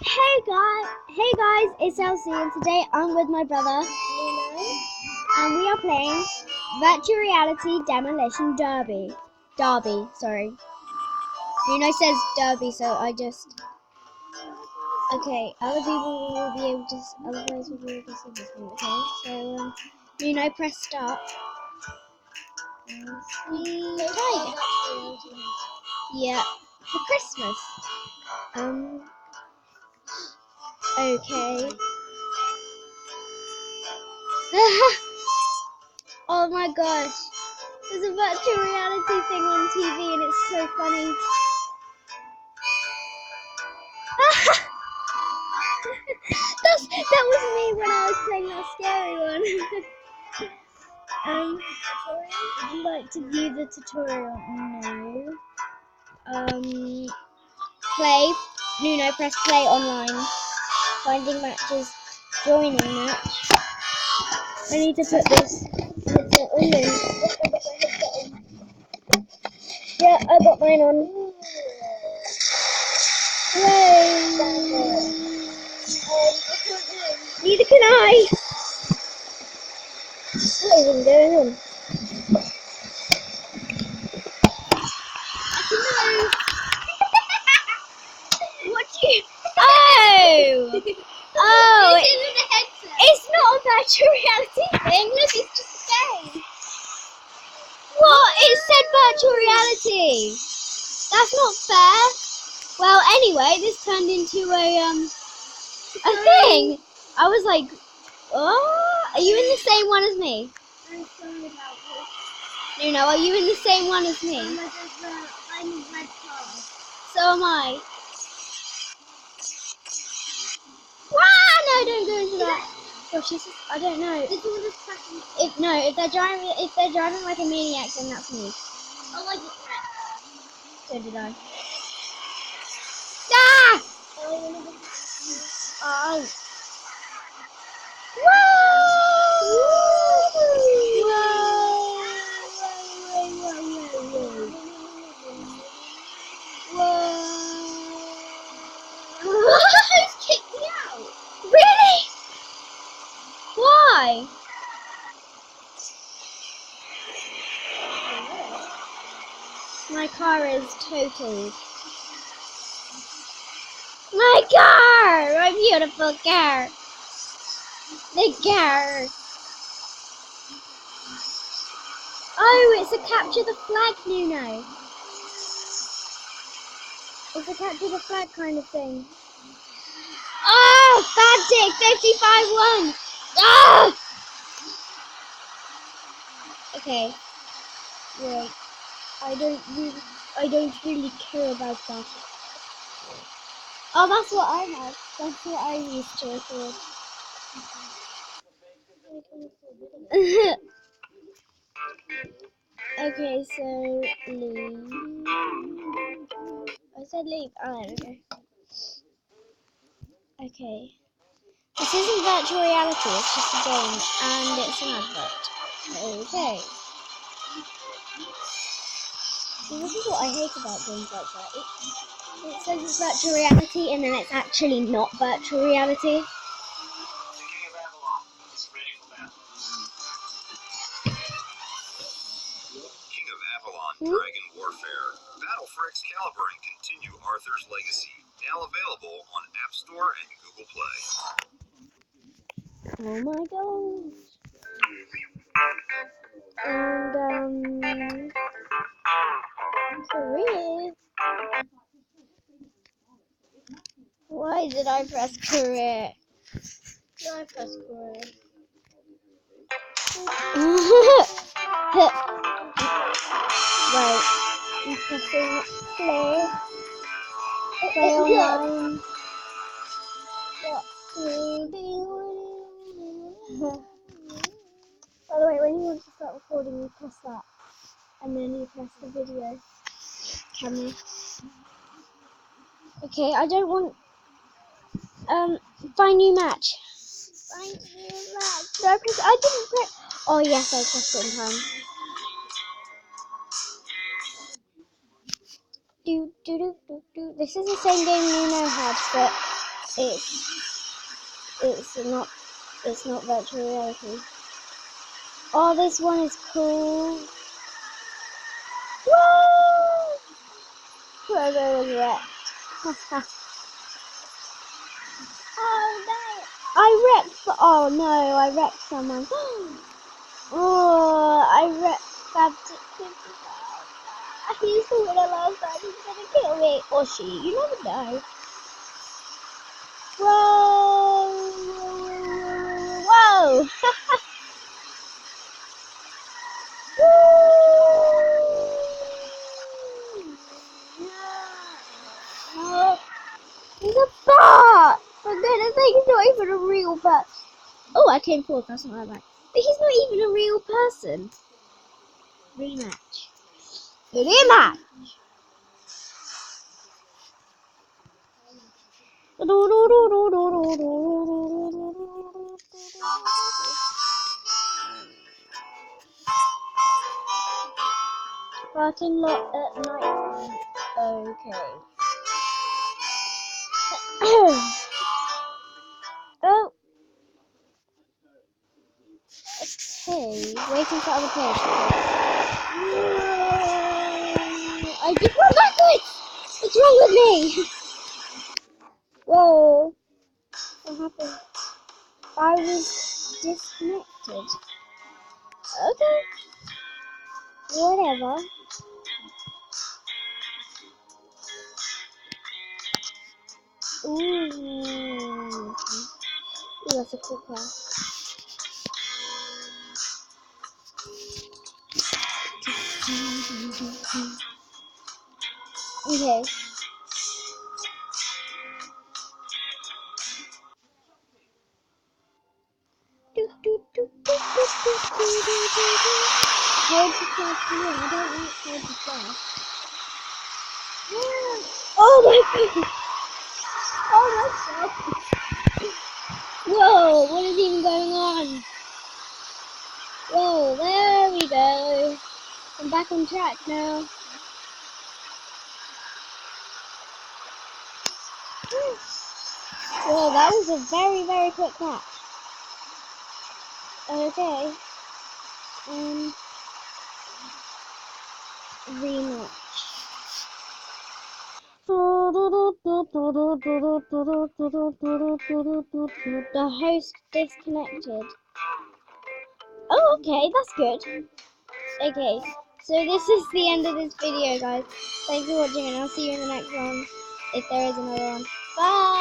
Hey guys, it's Elsie and today I'm with my brother and we are playing Virtual Reality Demolition Derby. Sorry. Nuno says Derby, so I just... Okay, other people will be able to... Other players will be able to see this one, okay? So, Nuno, press start. Tiger. Yeah, for Christmas. Okay. Oh my gosh. There's a virtual reality thing on TV and it's so funny. That was me when I was playing that scary one. Would you like to view the tutorial? No. Play. Nuno, press play online. Finding matches. Joining match. I need to put this headset on then. Yeah, I got mine on. Yay! Neither can I! What is going on? What you... Oh! Oh! It's not a virtual reality thing, look, it's just a game. What? It said virtual reality. That's not fair. Well, anyway, this turned into a thing. I was like, oh, are you in the same one as me? I'm sorry about this. Nuno, are you in the same one as me? I'm in red car. So am I. Ah, no, don't go into that. Gosh, this is, I don't know. If they're driving like a maniac, then that's me. I like it red. So did I. Ah! Oh. It's kicked me out. Really? Why? My car is totaled. My car! My beautiful car! The car! Oh, it's a capture the flag, Nuno. It's a capture the flag kind of thing. Oh, bad dick, 55-1! Ah! Okay. Wait. I don't really care about that. Oh, that's what I had. That's what I used to record. Okay, so leave. I said leave. Oh, okay. Okay. This isn't virtual reality, it's just a game, and it's an advert. Okay. See, this is what I hate about games like that. It says it's virtual reality, and then it's actually not virtual reality. King of Avalon, Dragon Warfare. Battle for Excalibur and continue Arthur's legacy. Now available on App Store and Google Play. Oh my gosh. And, career. Why did I press career? No, I press career. Right. I'm pressing play. Play online. By the way, when you want to start recording, you press that. And then you press the video camera. Okay, I don't want... find new match. Find new match. Did I press... I didn't press... Oh, yes, I pressed it in time. Do. This is the same game Nuno had, but It's not virtual reality. Oh, this one is cool. Woo! Whoever was wrecked. Oh no! Oh no, I wrecked someone. Oh, I wrecked Fabtic. He's the winner last time. He's gonna kill me. Or she. You never know. Whoa! Whoa! Woo! He's a bot! For goodness sake, he's not even a real person. Oh, I came fourth. That's not that bad. But he's not even a real person. Rematch. Rematch! Parking lot at night. Okay. Oh. Okay. Waiting for other players. I just went backwards! What's wrong with me? Whoa. What happened? I was disconnected. Okay. Whatever. Ooh. Ooh, that's a cool car. Okay. Hold the flash here. I don't want to hold the flash. Oh my god! Oh my god! Whoa! What is even going on? Whoa! There we go. I'm back on track now. Whoa! That was a very, very quick match. Okay. Rematch. The host disconnected. Oh, okay, that's good. Okay, so this is the end of this video, guys. Thanks for watching, and I'll see you in the next one, if there is another one. Bye!